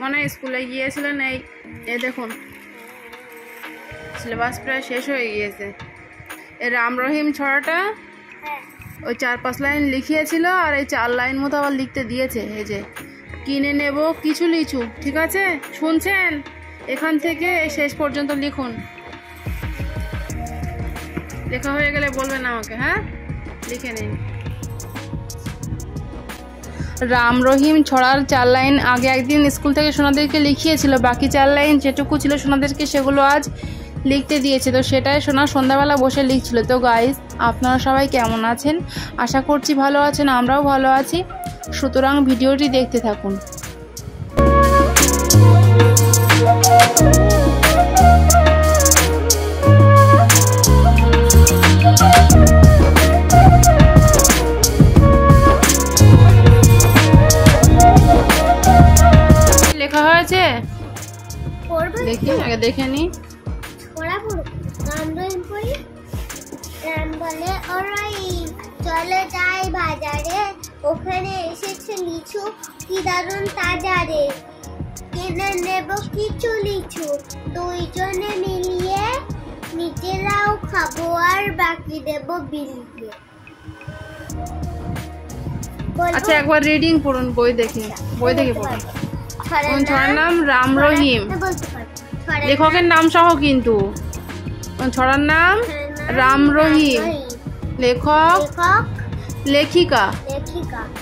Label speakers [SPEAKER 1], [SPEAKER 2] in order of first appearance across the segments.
[SPEAKER 1] মনে হয় স্কুলে গিয়েছিলেন। এই দেখুন সিলেবাস প্রায় শেষ হয়ে গিয়েছে। এই রাম রহিম ছড়াটা ওই 4-5 লাইন লিখিয়েছিল, আর এই 4 লাইন মতো আবার লিখতে দিয়েছে। এই যে কিনে নেব কিছু লিচু, ঠিক আছে? শুনছেন? এখান থেকে শেষ পর্যন্ত লিখুন। লেখা হয়ে গেলে বলবেন আমাকে, হ্যাঁ? লিখে নিন। রাম রহিম ছড়ার 4 লাইন আগে একদিন স্কুল থেকে সোনাদেরকে লিখিয়েছিল, বাকি 4 লাইন যেটুকু ছিল সোনাদেরকে সেগুলো আজ লিখতে দিয়েছে। তো সেটাই সোনা সন্ধ্যাবেলা বসে লিখছিল। তো গাইস, আপনারা সবাই কেমন আছেন? আশা করছি ভালো আছেন, আমরাও ভালো আছি। সুতরাং ভিডিওটি দেখতে থাকুন। লেখা হয়েছে, দেখি আগে দেখে নি।
[SPEAKER 2] রাম বলে ওরাই চলে যাই বাজারে, ওখানে এসেছে লিচু কি দারুণ তাজা রে, কিনে নেব কিছু লিচু, দুইজনে মিলিয়ে নিজেরাও খাবো আর বাকি দেব বিলিয়ে।
[SPEAKER 1] আচ্ছা, একবার রিডিং পড়ুন, বই দেখে পড়ুন। ছড়ার নাম রাম রহিম, লেখকের নাম সহ কিন্তু। ছড়ার নাম রাম রহিম, লেখক লেখিকা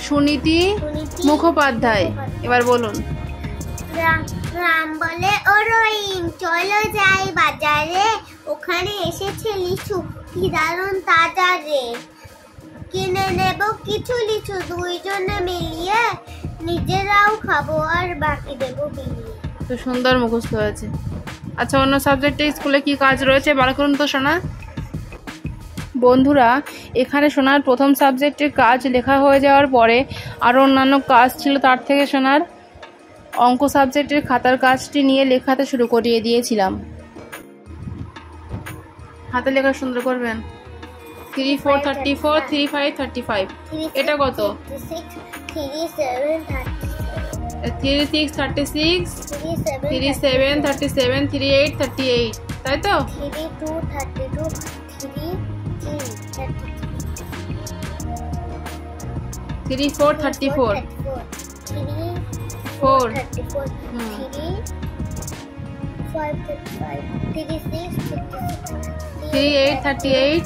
[SPEAKER 1] সুনীতি মুখোপাধ্যায়। এবার বলুন।
[SPEAKER 2] রাম বলে ও রহিম চলো যাই বাজারে, ওখানে এসেছে লিচু কি দারুণ তাজা রে, কিনে নেব কিছু লিচু, দুইজনে মিলিয়ে নিজেরাও খাবো আর বাকি দেবো বিলিয়ে।
[SPEAKER 1] তো সুন্দর মুখস্থ হয়েছে। আচ্ছা, অন্য সাবজেক্টে স্কুলে কি কাজ রয়েছে বার করুন তো শোনা। বন্ধুরা, এখানে শোনার প্রথম সাবজেক্টের কাজ লেখা হয়ে যাওয়ার পরে আরও অন্যান্য কাজ ছিল, তার থেকে শোনার অঙ্ক সাবজেক্টের খাতার কাজটি নিয়ে লেখাতে শুরু করিয়ে দিয়েছিলাম। হাতে লেখা সুন্দর করবেন। 3 4 34 3 5 35। এটা কত? 3 6 36 3 7 37 3 8 38, তাই তো?
[SPEAKER 2] 3 2 32
[SPEAKER 1] 3 4 34 4 3 8 38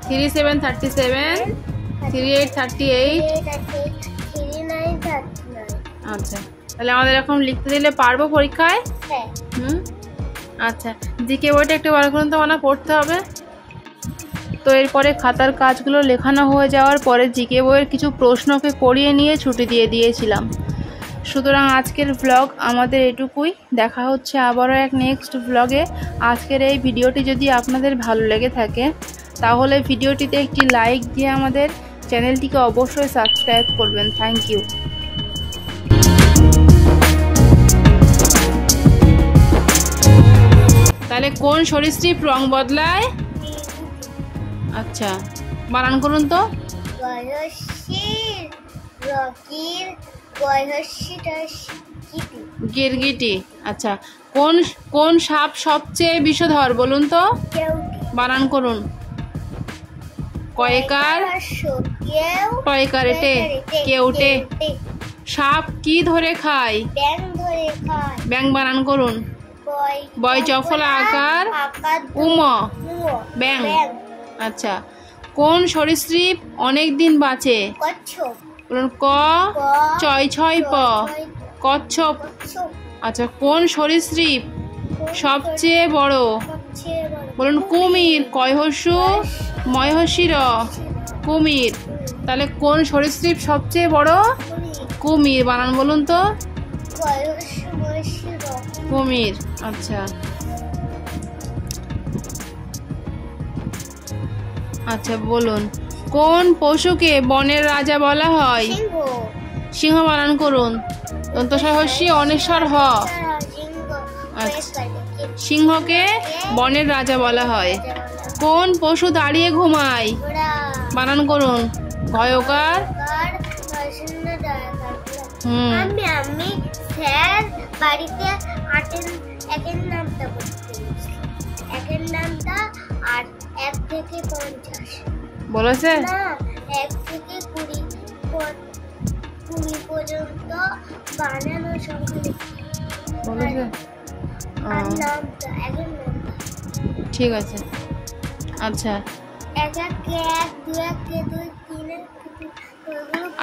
[SPEAKER 1] 3 7 37 3 8 38। আচ্ছা, তাহলে আমাদের এখন লিখতে দিলে পারবো পরীক্ষায়? আচ্ছা, জিকে বইটা একটু বার করুন তো, মানে পড়তে হবে। তো এরপরে খাতার কাজগুলো লেখানো হয়ে যাওয়ার পরে জিকে বইয়ের কিছু প্রশ্নকে পড়িয়ে নিয়ে ছুটি দিয়ে দিয়েছিলাম। সুতরাং আজকের ব্লগ আমাদের এটুকুই। দেখা হচ্ছে আবারও এক নেক্সট ব্লগে। আজকের এই ভিডিওটি যদি আপনাদের ভালো লেগে থাকে তাহলে ভিডিওটিতে একটি লাইক দিয়ে আমাদের চ্যানেলটিকে অবশ্যই সাবস্ক্রাইব করবেন। Thank you. তাহলে কোন সরীসৃপ রং বদলায়? আচ্ছা, বানান করুন তো। গিরগিটি। আচ্ছা, কোন সাপ সবচেয়ে বিষধর বলুন তো? বানান করুন। কয়েকার টয়কারেটে কেউটে। সাপ কি ধরে খায়? ব্যাং। বানান করুন। বয় চফলা আকার উম ব্যাং। আচ্ছা, কোন সরীসৃপ অনেক দিন বাঁচে? বলুন। ক ছয় ছয় প কচ্ছপ। আচ্ছা, কোন সরীসৃপ সবচেয়ে বড়? বলুন। কুমির। কয়হস্যু ময়হস্যি র কুমির। তাহলে কোন সরীসৃপ সবচেয়ে বড়? কুমির। বানান বলুন তো। কুমির। আচ্ছা আচ্ছা বলুন, কোন পশুকে বনের রাজা বলা হয়? সিংহ। বানান করুন। দন্তস্বয় হস্যি অনেশ্বর হ। আচ্ছা। সিংহকে বনের রাজা বলা হয়। কোন পশু দাঁড়িয়ে ঘুমায়? বানান করুন। ঘয়কার।
[SPEAKER 2] আমি স্যার বাড়িতে একের নামটা বলতে একের নামটা 1 থেকে 50
[SPEAKER 1] বলেছে?
[SPEAKER 2] না 1 থেকে 20 পর্যন্ত বানানো সংখ্যা
[SPEAKER 1] বলেছে?
[SPEAKER 2] আর নামটা একের নামটা
[SPEAKER 1] ঠিক আছে। আচ্ছা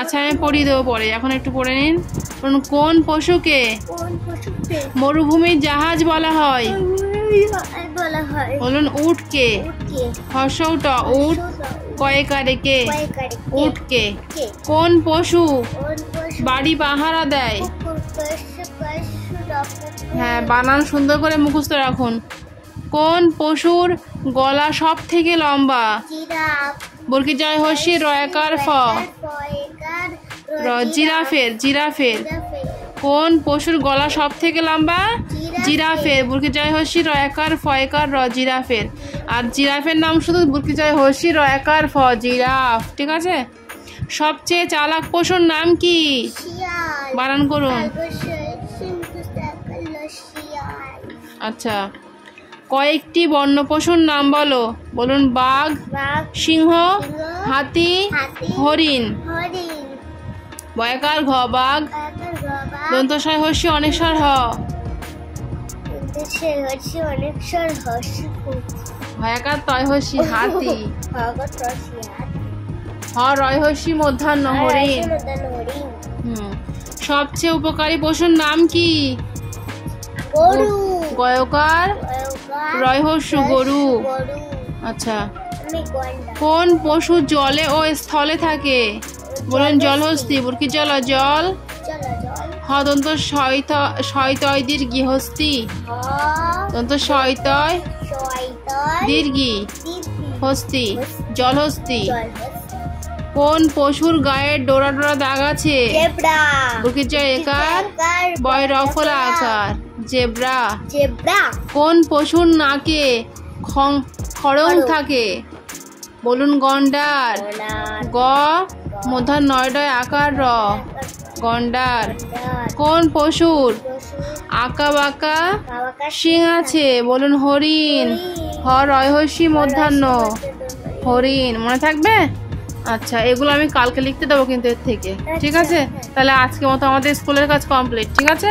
[SPEAKER 1] আচ্ছা আমি পড়িয়ে দেবো পরে, এখন একটু পড়ে নিন। কোন পশুকে মরুভূমির জাহাজ বলা হয়? বলুন। উটকে। হর্ষৌট উট। কয়েকারে কে? উটকে। কোন পশু বাড়ি পাহারা দেয়? হ্যাঁ, বানান সুন্দর করে মুখস্থ রাখুন। কোন পশুর গলা সব থেকে লম্বা? বর্গী জয় হস্যি রয়াকার ফ। জিরাফের। জিরাফের। কোন পশুর গলা সব থেকে লম্বা? জিরাফের। বর্গী জয় হস্যি রয়াকার ফয়কার র। জিরাফের। আর জিরাফের নাম শুধু বর্গী জয় হস্যি রয়াকার ফ। জিরাফ। ঠিক আছে। সবচেয়ে চালাক পশুর নাম কি? বানান করুন। আচ্ছা, কয়েকটি বন্য পশুর নাম বলো। বলুন। বাঘ, সিংহ, হাতি, হরিণ। বয়কার ঘ বাঘ। দন্তস্বয় হস্যি অনেশ্বর হ। ভয়াকার তয় হস্যি হাতি। হ রয় হস্যি মধ্যাহ্ন হরিণ। সবচেয়ে উপকারী পশুর নাম কি? গয়কার রয়হস্যু গরু। আচ্ছা, কোন পশু জলে ও স্থলে থাকে? বলুন। জলহস্তি। বর্গী জল জল। হ দন্ত শয়তয় দীর্ঘি হস্তি। দন্ত শয়তয় দীর্ঘি হস্তি জলহস্তি। কোন পশুর গায়ের ডোরা ডোরা দাগ আছে? বর্গী জয় একার বয় রফলা আকার। জেব্রা। কোন পশুর নাকে খড়ং থাকে? বলুন। গন্ডার। গ মধ্যাহ্ন নয়ডয় আকার র। গন্ডার। কোন পশুর আঁকা বাঁকা শিং আছে? বলুন। হরিণ। হ রয় হস্যি মধ্যাহ্ন হরিণ। মনে থাকবে? আচ্ছা, এগুলো আমি কালকে লিখতে দেবো কিন্তু এর থেকে। ঠিক আছে, তাহলে আজকের মতো আমাদের স্কুলের কাজ কমপ্লিট। ঠিক আছে।